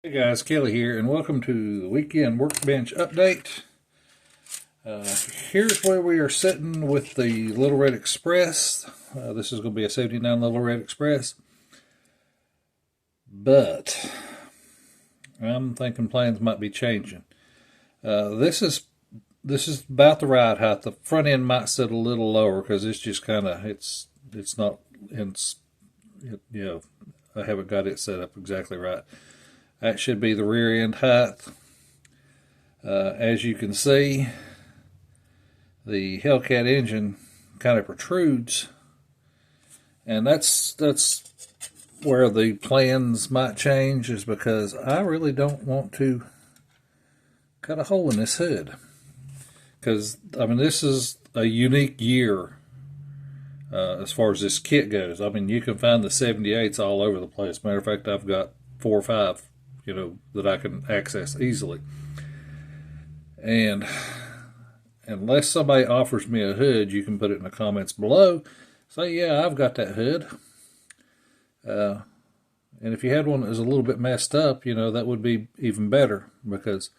Hey guys, Kelly here, and welcome to the weekend workbench update. Here's where we are sitting with the Little Red Express. This is going to be a 79 Little Red Express, but I'm thinking plans might be changing. This is about the right height. The front end might sit a little lower because it's just kind of it's not in, I haven't got it set up exactly right. That should be the rear end height. As you can see, the Hellcat engine kind of protrudes, and that's where the plans might change, is because I really don't want to cut a hole in this hood. Because, I mean, this is a unique year as far as this kit goes. I mean, you can find the 78s all over the place. Matter of fact, I've got 4 or 5 that I can access easily. And unless somebody offers me a hood, you can put it in the comments below. Say, yeah, I've got that hood. And if you had one that was a little bit messed up, that would be even better, because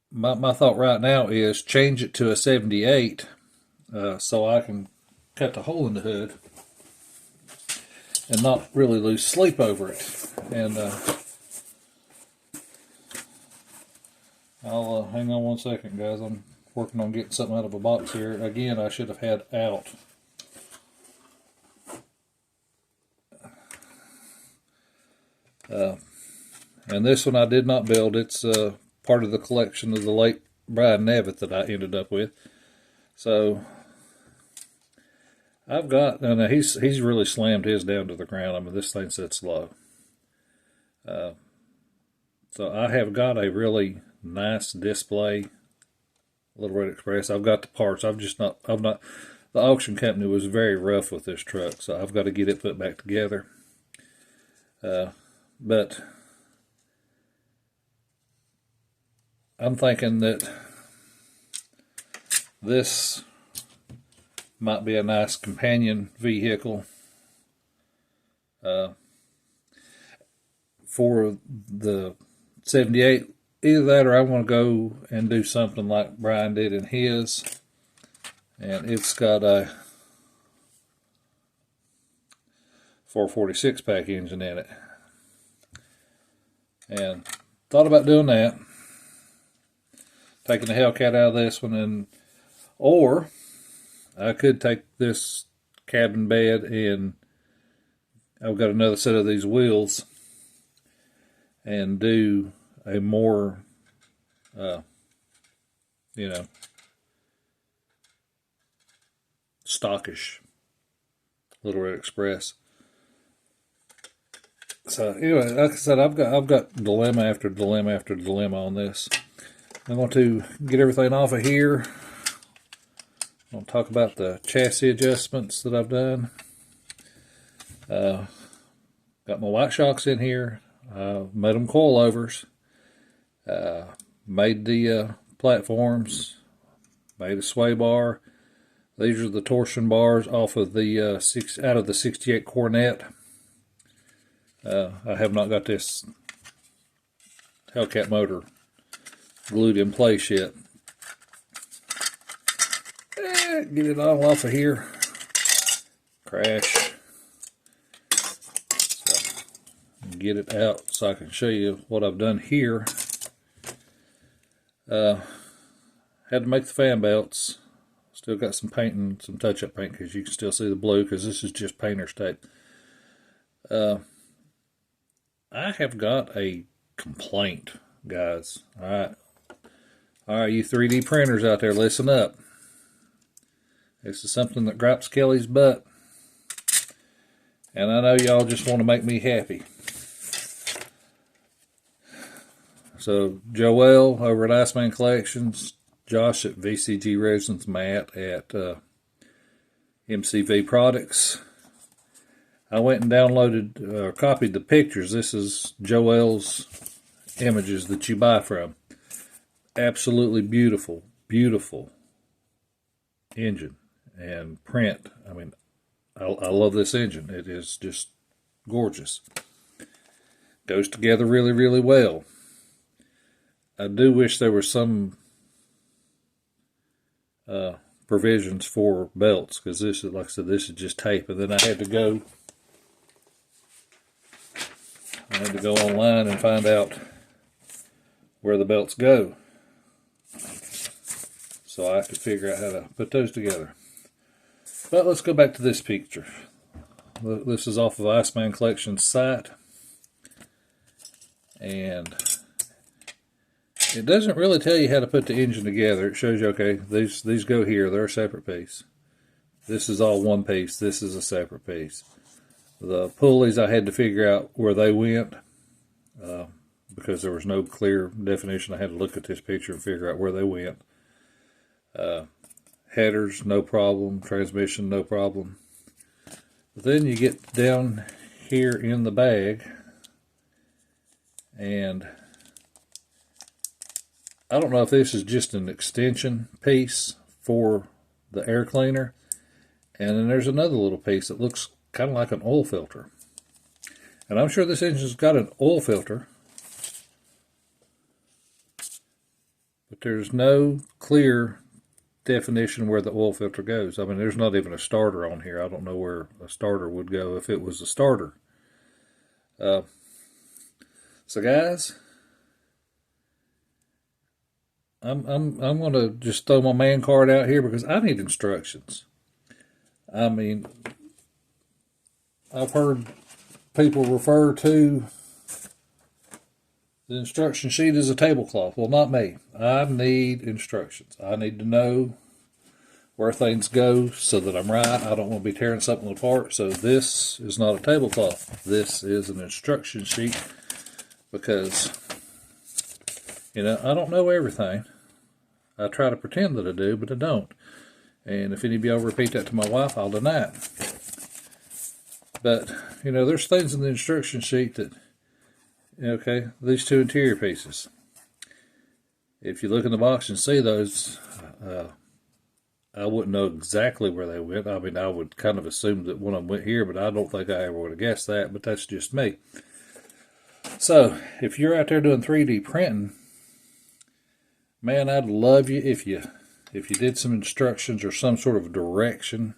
my thought right now is change it to a 78 so I can cut the hole in the hood and not really lose sleep over it. And I'll hang on one second, guys. I'm working on getting something out of a box here. Again, I should have had out. And this one I did not build. It's part of the collection of the late Brian Nevitt that I ended up with. So I've got, now he's really slammed his down to the ground. I mean, this thing sits low. So I have got a really nice display Little Red Express. I've got the parts. The auction company was very rough with this truck, so I've got to get it put back together. But I'm thinking that this might be a nice companion vehicle for the 78. Either that, or I want to go and do something like Brian did in his, and it's got a 446 pack engine in it, and thought about doing that, taking the Hellcat out of this one, or I could take this cabin bed, and I've got another set of these wheels, and do a more, stockish Little Red Express. So anyway, like I said, I've got dilemma after dilemma after dilemma on this. I'm going to get everything off of here. I'm going to talk about the chassis adjustments that I've done. Got my white shocks in here. Made them coilovers. Made the platforms. Made a sway bar. These are the torsion bars off of the out of the 68 Cornet. I have not got this Hellcat motor glued in place yet. Get it all off of here. Crash. So, get it out so I can show you what I've done here. Had to make the fan belts. Still got some painting, some touch-up paint, because you can still see the blue, because this is just painter's tape. I have got a complaint, guys. All right, you 3D printers out there, listen up. This is something that gripes Kelly's butt, and I know y'all just want to make me happy. So Joel over at Iceman Collections, Josh at VCG Resins, Matt at MCV Products. I went and downloaded or copied the pictures. This is Joel's images that you buy from. Absolutely beautiful, beautiful engine and print. I mean, I love this engine. It is just gorgeous. Goes together really, really well. I do wish there was some provisions for belts, because this is, like I said, this is just tape, and then I had to go online and find out where the belts go, so I could figure out how to put those together. But let's go back to this picture. This is off of Iceman Collection's site, and it doesn't really tell you how to put the engine together. It shows you, okay, these go here, they're a separate piece. This is all one piece, this is a separate piece. The pulleys, I had to figure out where they went, because there was no clear definition. I had to look at this picture and figure out where they went. Headers, no problem. Transmission, no problem. But then you get down here in the bag, and I don't know if this is just an extension piece for the air cleaner, and then there's another little piece that looks kind of like an oil filter. And I'm sure this engine's got an oil filter, but there's no clear definition where the oil filter goes. I mean, there's not even a starter on here. I don't know where a starter would go if it was a starter. So guys, I'm going to just throw my man card out here, because I need instructions. I mean, I've heard people refer to the instruction sheet as a tablecloth. Well, not me. I need instructions. I need to know where things go so that I'm right. I don't want to be tearing something apart. So this is not a tablecloth. This is an instruction sheet, because, you know, I don't know everything. I try to pretend that I do, but I don't. And if any of y'all repeat that to my wife, I'll deny it. But, you know, there's things in the instruction sheet that, okay, these two interior pieces. If you look in the box and see those, I wouldn't know exactly where they went. I mean, I would kind of assume that one of them went here, but I don't think I ever would have guessed that, but that's just me. So, if you're out there doing 3D printing, man, I'd love you if you did some instructions or some sort of direction,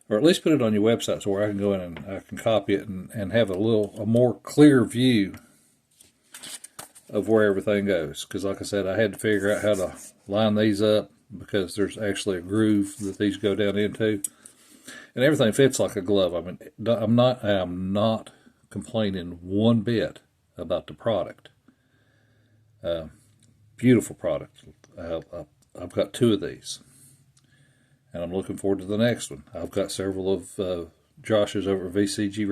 or at least put it on your website so where I can go in and I can copy it and have a more clear view of where everything goes. Because like I said, I had to figure out how to line these up, because there's actually a groove that these go down into, and everything fits like a glove. I mean, I'm not complaining one bit about the product. Beautiful product. I've got 2 of these, and I'm looking forward to the next one. I've got several of Josh's over at VCG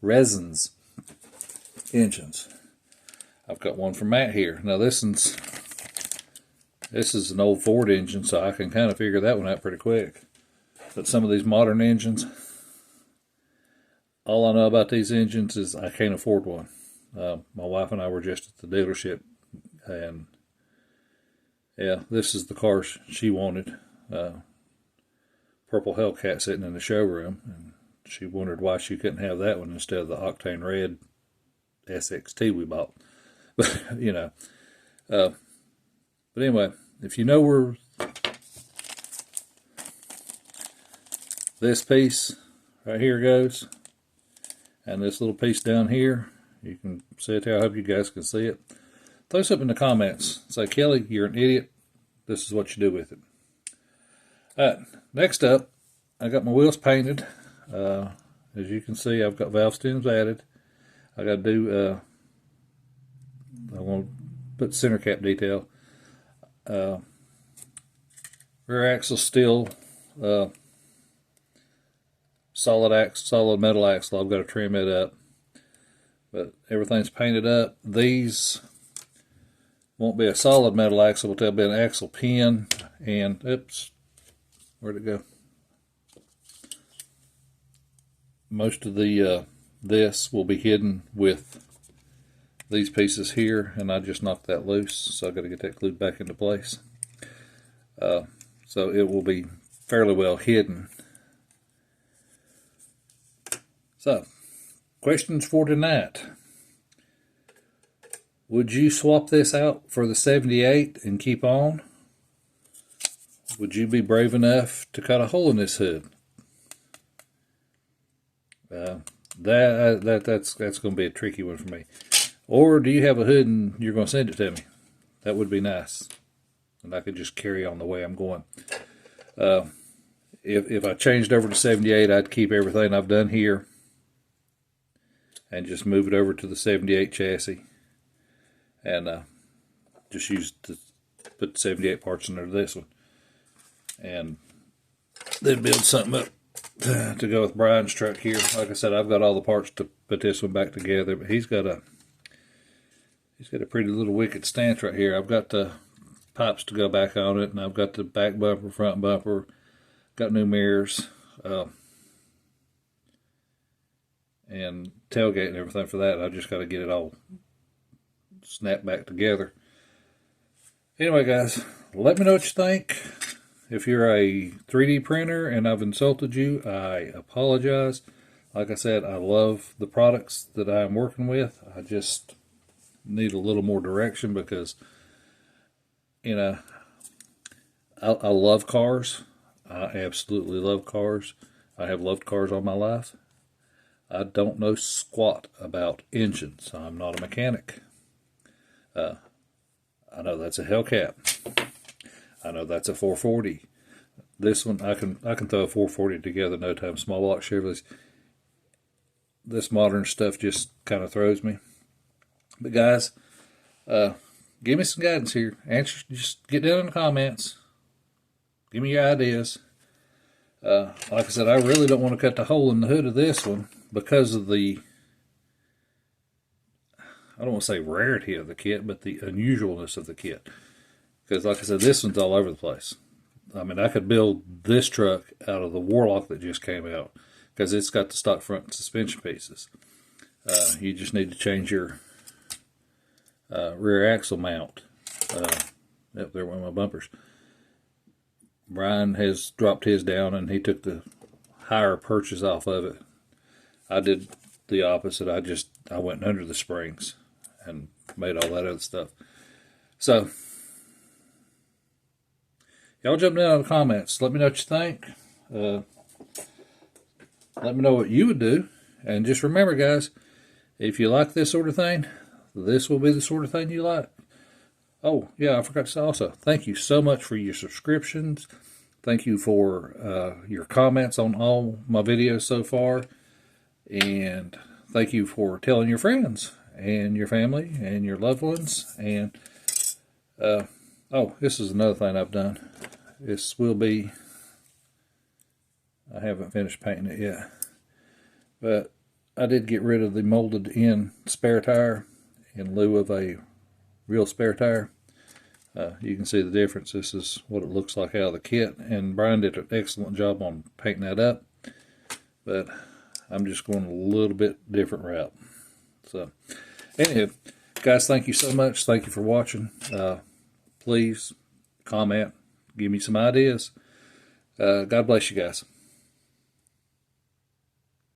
Resins engines. I've got one from Matt here. Now this is an old Ford engine, so I can kind of figure that one out pretty quick. But some of these modern engines, all I know about these engines is I can't afford one. My wife and I were just at the dealership, and yeah, this is the car she wanted. Purple Hellcat sitting in the showroom, and she wondered why she couldn't have that one instead of the Octane Red SXT we bought. But, you know, but anyway, if you know where this piece right here goes, and this little piece down here, you can see it there. I hope you guys can see it. Throw something in the comments. Say, Kelly, you're an idiot. This is what you do with it. Alright, next up, I got my wheels painted. As you can see, I've got valve stems added. I got to do, I want to put center cap detail. Rear axle still solid metal axle. I've got to trim it up, but everything's painted up. These won't be a solid metal axle, but they'll be an axle pin. And oops, where'd it go? Most of the this will be hidden with these pieces here, and I just knocked that loose, so I've got to get that glued back into place. So it will be fairly well hidden. So questions for tonight. Would you swap this out for the 78 and keep on? Would you be brave enough to cut a hole in this hood? That's going to be a tricky one for me. Or do you have a hood and you're going to send it to me? That would be nice, and I could just carry on the way I'm going. If I changed over to 78, I'd keep everything I've done here and just move it over to the 78 chassis, and just put the 78 parts under this one, and then build something up to go with Brian's truck here. Like I said, I've got all the parts to put this one back together, but he's got a pretty little wicked stance right here. I've got the pipes to go back on it, and I've got the back bumper, front bumper, got new mirrors, and tailgate and everything for that. I've just got to get it all snapped back together. Anyway, guys, let me know what you think. If you're a 3D printer and I've insulted you, I apologize. Like I said, I love the products that I'm working with. I just need a little more direction because, you know, I love cars. I absolutely love cars. I have loved cars all my life. I don't know squat about engines. I'm not a mechanic. I know that's a Hellcat. I know that's a 440. This one, I can throw a 440 together in no time. Small block Chevrolets. This modern stuff just kind of throws me. But guys, give me some guidance here. Just get down in the comments. Give me your ideas. Like I said, I really don't want to cut the hole in the hood of this one because of the, I don't want to say rarity of the kit, but the unusualness of the kit. Because like I said, this one's all over the place. I mean, I could build this truck out of the Warlock that just came out because it's got the stock front suspension pieces. You just need to change your rear axle mount. Up there with my bumpers. Brian has dropped his down and he took the higher purchase off of it. I did the opposite. I went under the springs and made all that other stuff. So, y'all jump down in the comments. Let me know what you think. Let me know what you would do. And just remember, guys, if you like this sort of thing, this will be the sort of thing you like. Oh, yeah, I forgot to say also, thank you so much for your subscriptions. Thank you for your comments on all my videos so far. And thank you for telling your friends and your family and your loved ones. And, oh, this is another thing I've done. This will be, I haven't finished painting it yet. But I did get rid of the molded in spare tire in lieu of a real spare tire. You can see the difference. This is what it looks like out of the kit, and Brian did an excellent job on painting that up, but I'm just going a little bit different route. So anyway, guys, thank you so much. Thank you for watching. Please comment, give me some ideas. God bless you guys.